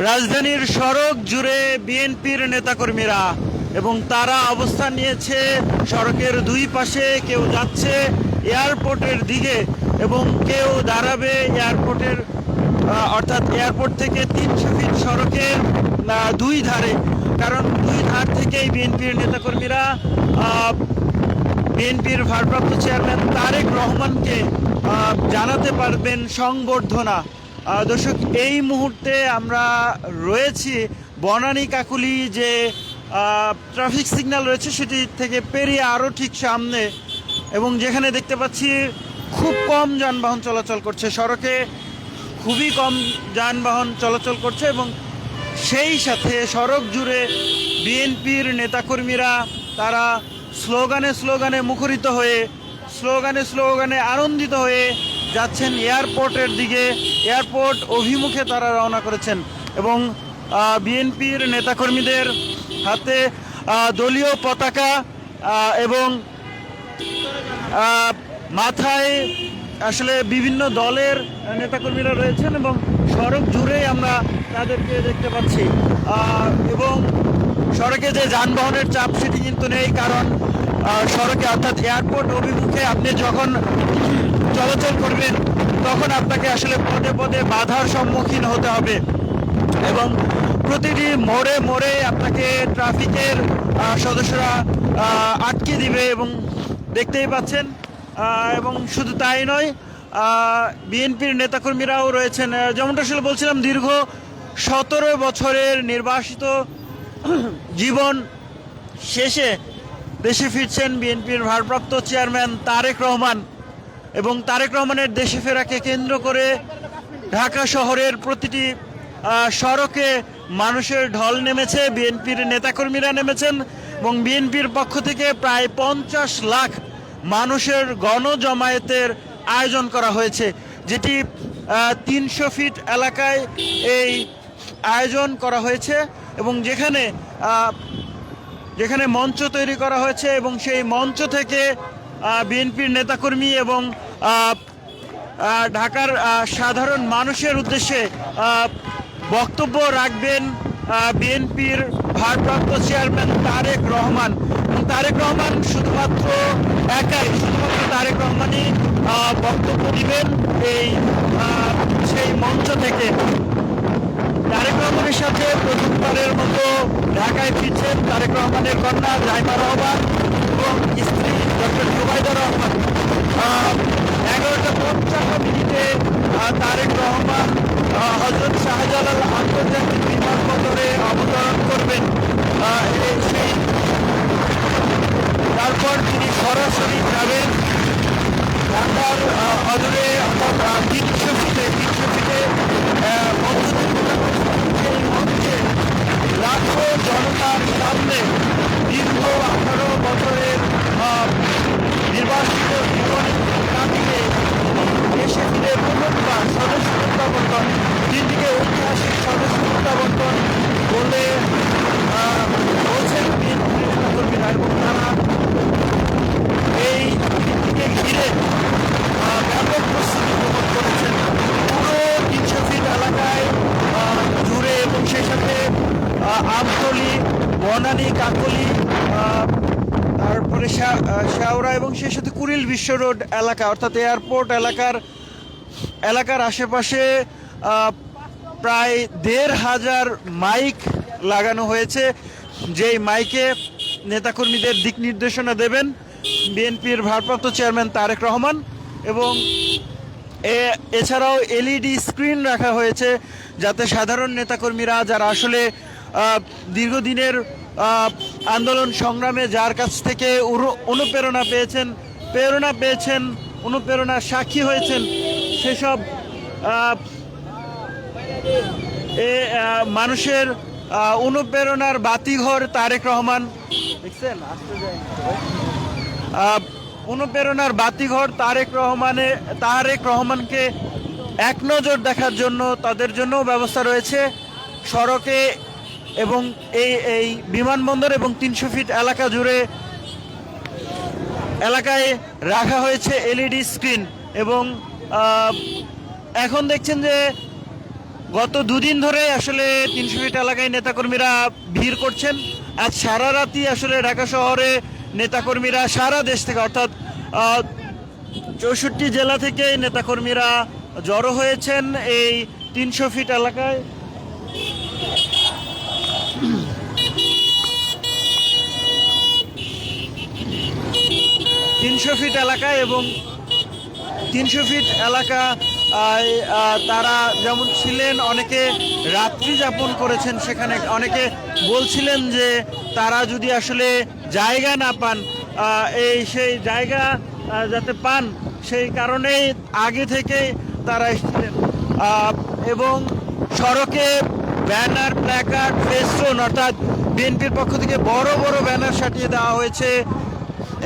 রাজধানীর সড়ক জুড়ে বিএনপির নেতাকর্মীরা এবং তারা অবস্থান নিয়েছে সড়কের দুই পাশে। কেউ যাচ্ছে এয়ারপোর্টের দিকে এবং কেউ দাঁড়াবে এয়ারপোর্টের অর্থাৎ এয়ারপোর্ট থেকে 300 ফিট সড়কের দুই ধারে। কারণ দুই ধার থেকেই বিএনপির নেতাকর্মীরা বিএনপির ভারপ্রাপ্ত চেয়ারম্যান তারেক রহমানকে জানাতে পারবেন সংবর্ধনা। দর্শক, এই মুহূর্তে আমরা রয়েছি বনানী কাকুলি যে ট্রাফিক সিগন্যাল রয়েছে সেটি থেকে পেরিয়ে আরও ঠিক সামনে, এবং যেখানে দেখতে পাচ্ছি খুব কম যানবাহন চলাচল করছে, সড়কে খুবই কম যানবাহন চলাচল করছে এবং সেই সাথে সড়ক জুড়ে বিএনপির নেতাকর্মীরা তারা স্লোগানে স্লোগানে মুখরিত হয়ে স্লোগানে আনন্দিত হয়ে যাচ্ছেন এয়ারপোর্টের দিকে। এয়ারপোর্ট অভিমুখে তারা রওনা করেছেন এবং বিএনপির নেতাকর্মীদের হাতে দলীয় পতাকা এবং মাথায় আসলে বিভিন্ন দলের নেতাকর্মীরা রয়েছেন এবং সড়ক জুড়েই আমরা তাদেরকে দেখতে পাচ্ছি। এবং সড়কে যে যানবাহনের চাপ সেটি কিন্তু নেই, কারণ সড়কে অর্থাৎ এয়ারপোর্ট অভিমুখে আপনি যখন চলাচল করবেন তখন আপনাকে আসলে পদে পদে বাধার সম্মুখীন হতে হবে এবং প্রতিটি মোড়ে মোড়ে আপনাকে ট্রাফিকের সদস্যরা আটকে দিবে এবং দেখতেই পাচ্ছেন। এবং শুধু তাই নয়, বিএনপির নেতাকর্মীরাও রয়েছেন। যেমনটা আসলে বলছিলাম, দীর্ঘ 17 বছরের নির্বাসিত জীবন শেষে দেশে ফিরছেন বিএনপির ভারপ্রাপ্ত চেয়ারম্যান তারেক রহমান এবং তারেক রহমানের দেশে ফেরাকে কেন্দ্র করে ঢাকা শহরের প্রতিটি সড়কে মানুষের ঢল নেমেছে, বিএনপির নেতাকর্মীরা নেমেছেন এবং বিএনপির পক্ষ থেকে প্রায় 50 লাখ মানুষের গণজমায়েতের আয়োজন করা হয়েছে, যেটি 300 ফিট এলাকায় এই আয়োজন করা হয়েছে এবং যেখানে মঞ্চ তৈরি করা হয়েছে এবং সেই মঞ্চ থেকে বিএনপির নেতাকর্মী এবং ঢাকার সাধারণ মানুষের উদ্দেশ্যে বক্তব্য রাখবেন বিএনপির ভারপ্রাপ্ত চেয়ারম্যান তারেক রহমান। তারেক রহমান শুধুমাত্র তারেক রহমানই বক্তব্য দিবেন সেই মঞ্চ থেকে। তারেক রহমানের সাথে প্রথমবারের মতো ঢাকায় ফিরছেন তারেক রহমানের কন্যা জাইমা রহমান এবং স্ত্রী ডক্টর জুবাইদা রহমান। 11:55 তারেক রহমান হযরত শাহজালাল আন্তর্জাতিক বিমানবন্দরে অবতরণ করবেন। তারপর তিনি সরাসরি যাবেন ঢাকার অদূরে 300 ফিটে মঞ্চে লাখো জনতার সামনে দীর্ঘ 18 বছরের নির্বাচিত জীবনের কাটিয়ে দেশে ফিরে প্রথমবার সদস্য প্রত্যাবর্তন, দিনটিকে ঐতিহাসিক সদস্য প্রত্যাবর্তন বলে বলছেন বিএনপি নেতাকর্মীরা এবং তারা এই দিনটিকে ঘিরে ব্যাপক প্রস্তুতি গ্রহণ করেছেন পুরো 300 ফিট এলাকায় জুড়ে এবং সেই সাথে আমতলী, বনানী, কাকলি, তারপরে শেওড়া এবং সেই সাথে কুড়িল বিশ্ব রোড এলাকা অর্থাৎ এয়ারপোর্ট এলাকার আশেপাশে প্রায় 1,500 মাইক লাগানো হয়েছে, যেই মাইকে নেতাকর্মীদের দিক নির্দেশনা দেবেন বিএনপির ভারপ্রাপ্ত চেয়ারম্যান তারেক রহমান। এবং এছাড়াও এলইডি স্ক্রিন রাখা হয়েছে যাতে সাধারণ নেতাকর্মীরা যারা আসলে দীর্ঘদিনের আন্দোলন সংগ্রামে যার কাছ থেকে অনুপ্রেরণার সাক্ষী হয়েছেন সেসব মানুষের অনুপ্রেরণার বাতিঘর তারেক রহমান, দেখছেন অনুপ্রেরণার বাতিঘর তারেক রহমানকে এক নজর দেখার জন্য তাদের জন্য ব্যবস্থা রয়েছে সড়কে এবং এই বিমানবন্দর এবং 300 ফিট এলাকা জুড়ে এলাকায় রাখা হয়েছে এলইডি স্ক্রিন। এবং এখন দেখছেন যে গত দুদিন ধরে আসলে 300 ফিট এলাকায় নেতাকর্মীরা ভিড় করছেন। আজ সারা রাতই আসলে ঢাকা শহরে নেতাকর্মীরা সারা দেশ থেকে অর্থাৎ 64 জেলা থেকে নেতাকর্মীরা জড়ো হয়েছেন এই 300 ফিট এলাকায়। এবং 300 ফিট এলাকা তারা যেমন ছিলেন, অনেকে রাত্রি যাপন করেছেন সেখানে। অনেকে বলছিলেন যে তারা যদি আসলে জায়গা না পান, সেই জায়গা যাতে পান সেই কারণেই আগে থেকে তারা এসেছিলেন। এবং সড়কে ব্যানার, প্ল্যাকার্ড, ফেস্টুন অর্থাৎ বিএনপির পক্ষ থেকে বড় বড় ব্যানার সাটিয়ে দেওয়া হয়েছে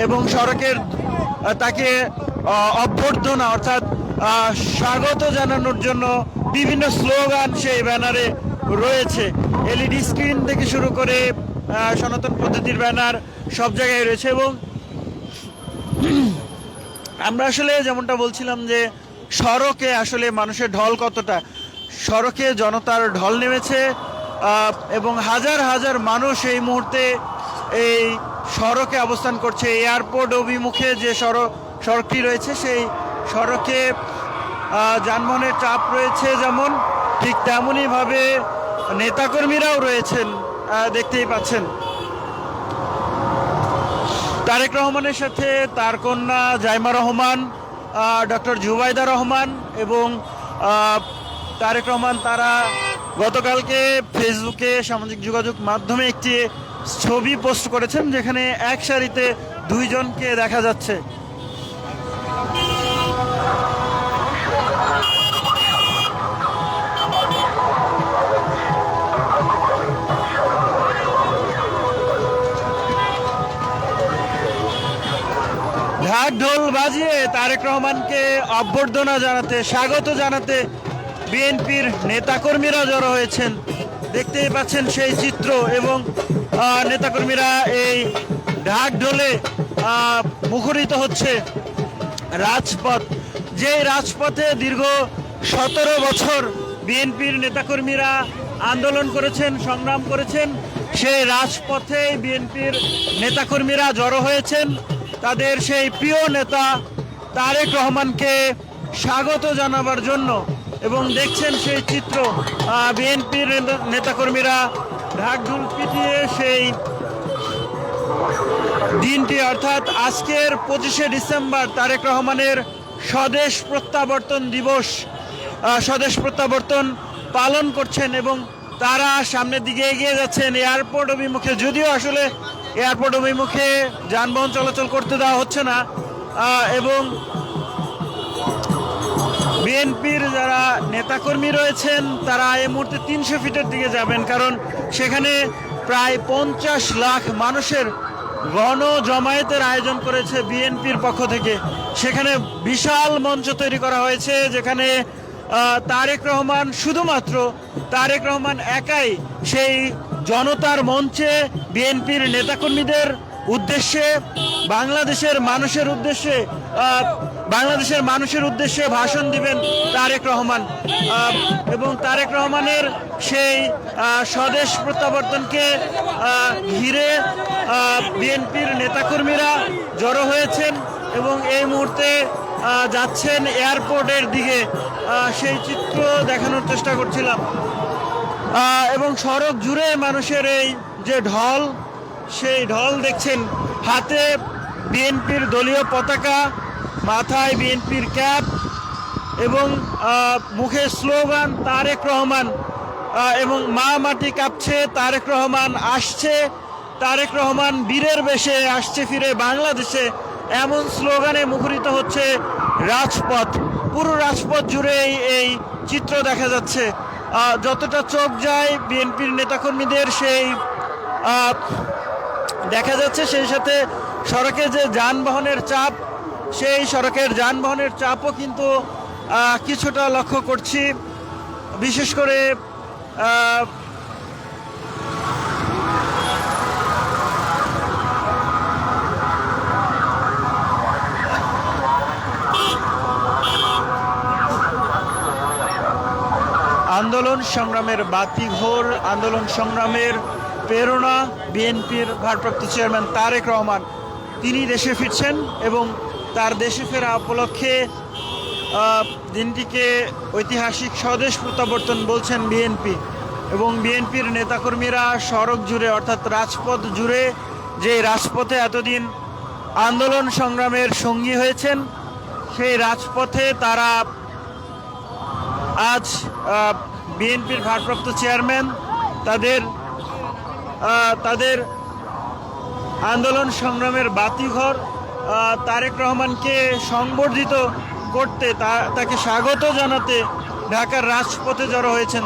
এবং সড়কের তাকে অভ্যর্থনা অর্থাৎ স্বাগত জানানোর জন্য বিভিন্ন স্লোগান সেই ব্যানারে রয়েছে। এলইডি স্ক্রিন থেকে শুরু করে সনাতন পদ্ধতির ব্যানার সব জায়গায় রয়েছে। এবং আমরা আসলে যেমনটা বলছিলাম যে সড়কে আসলে মানুষের ঢল কতটা, সড়কে জনতার ঢল নেমেছে এবং হাজার হাজার মানুষ এই মুহূর্তে এই সড়কে অবস্থান করছে। এয়ারপোর্ট অভিমুখে যে সড়কটি রয়েছে সেই সড়কে যানবাহনের চাপ রয়েছে, যেমন ঠিক তেমনইভাবে নেতাকর্মীরাও রয়েছেন, দেখতেই পাচ্ছেন। তারেক রহমানের সাথে তার কন্যা জাইমা রহমান, ডক্টর জুবাইদা রহমান এবং তারেক রহমান তারা গতকালকে ফেসবুকে সামাজিক যোগাযোগ মাধ্যমে একটি ছবি পোস্ট করেছেন যেখানে এক সারিতে দুইজনকে দেখা যাচ্ছে। ঢাক ঢোল বাজিয়ে তারেক রহমানকে অভ্যর্থনা জানাতে, স্বাগত জানাতে বিএনপির নেতাকর্মীরা জড়ো হয়েছেন, দেখতেই পাচ্ছেন সেই চিত্র। এবং নেতাকর্মীরা এই ঢাক ঢোলে মুখরিত হচ্ছে রাজপথ, যে রাজপথে দীর্ঘ 17 বছর বিএনপির নেতাকর্মীরা আন্দোলন করেছেন, সংগ্রাম করেছেন। সেই রাজপথে বিএনপির নেতাকর্মীরা জড়ো হয়েছেন তাদের সেই প্রিয় নেতা তারেক রহমানকে স্বাগত জানাবার জন্য। এবং দেখছেন সেই চিত্র, বিএনপির নেতাকর্মীরা ঢাকঢোল পিটিয়ে সেই দিনটি অর্থাৎ আজকের 25শে ডিসেম্বর তারেক রহমানের স্বদেশ প্রত্যাবর্তন দিবস, স্বদেশ প্রত্যাবর্তন পালন করছেন এবং তারা সামনের দিকে এগিয়ে যাচ্ছেন এয়ারপোর্ট অভিমুখে। যদিও আসলে এয়ারপোর্ট অভিমুখে যানবাহন চলাচল করতে দেওয়া হচ্ছে না এবং বিএনপির যারা নেতাকর্মী রয়েছেন তারা এই মুহূর্তে 300 ফিটের দিকে যাবেন, কারণ সেখানে প্রায় 50 লাখ মানুষের গণ জমায়েতের আয়োজন করেছে বিএনপির পক্ষ থেকে। সেখানে বিশাল মঞ্চ তৈরি করা হয়েছে যেখানে তারেক রহমান, শুধুমাত্র তারেক রহমান একাই সেই জনতার মঞ্চে বিএনপির নেতাকর্মীদের উদ্দেশ্যে, বাংলাদেশের মানুষের উদ্দেশ্যে ভাষণ দিবেন তারেক রহমান। এবং তারেক রহমানের সেই স্বদেশ প্রত্যাবর্তনকে ঘিরে বিএনপির নেতাকর্মীরা জড়ো হয়েছেন এবং এই মুহূর্তে যাচ্ছেন এয়ারপোর্টের দিকে। সেই চিত্র দেখানোর চেষ্টা করছিলাম। এবং সড়ক জুড়ে মানুষের এই যে ঢল, সেই ঢল দেখছেন, হাতে বিএনপির দলীয় পতাকা, মাথায় বিএনপির ক্যাপ এবং মুখে স্লোগান তারেক রহমান এবং মা মাটি কাঁপছে, তারেক রহমান আসছে, তারেক রহমান বীরের বেশে আসছে ফিরে বাংলাদেশে, এমন স্লোগানে মুখরিত হচ্ছে রাজপথ। পুরো রাজপথ জুড়ে এই চিত্র দেখা যাচ্ছে। যতটা চোখ যায় বিএনপির নেতাকর্মীদের সেই দেখা যাচ্ছে, সেই সাথে সড়কে যে যানবাহনের চাপ, সেই সড়কের যানবাহনের চাপও কিন্তু কিছুটা লক্ষ্য করছি। বিশেষ করে আন্দোলন সংগ্রামের বাতিঘর, আন্দোলন সংগ্রামের প্রেরণা বিএনপির ভারপ্রাপ্ত চেয়ারম্যান তারেক রহমান, তিনি দেশে ফিরছেন এবং তার দেশে ফেরা উপলক্ষে দিনটিকে ঐতিহাসিক স্বদেশ প্রত্যাবর্তন বলছেন বিএনপি এবং বিএনপির নেতাকর্মীরা সড়ক জুড়ে অর্থাৎ রাজপথ জুড়ে, যে রাজপথে এতদিন আন্দোলন সংগ্রামের সঙ্গী হয়েছেন, সেই রাজপথে তারা আজ বিএনপির ভারপ্রাপ্ত চেয়ারম্যান তাদের আন্দোলন সংগ্রামের বাতিঘর তারেক রহমানকে সংবর্ধিত করতে, তাকে স্বাগত জানাতে ঢাকার রাজপথে জড়ো হয়েছেন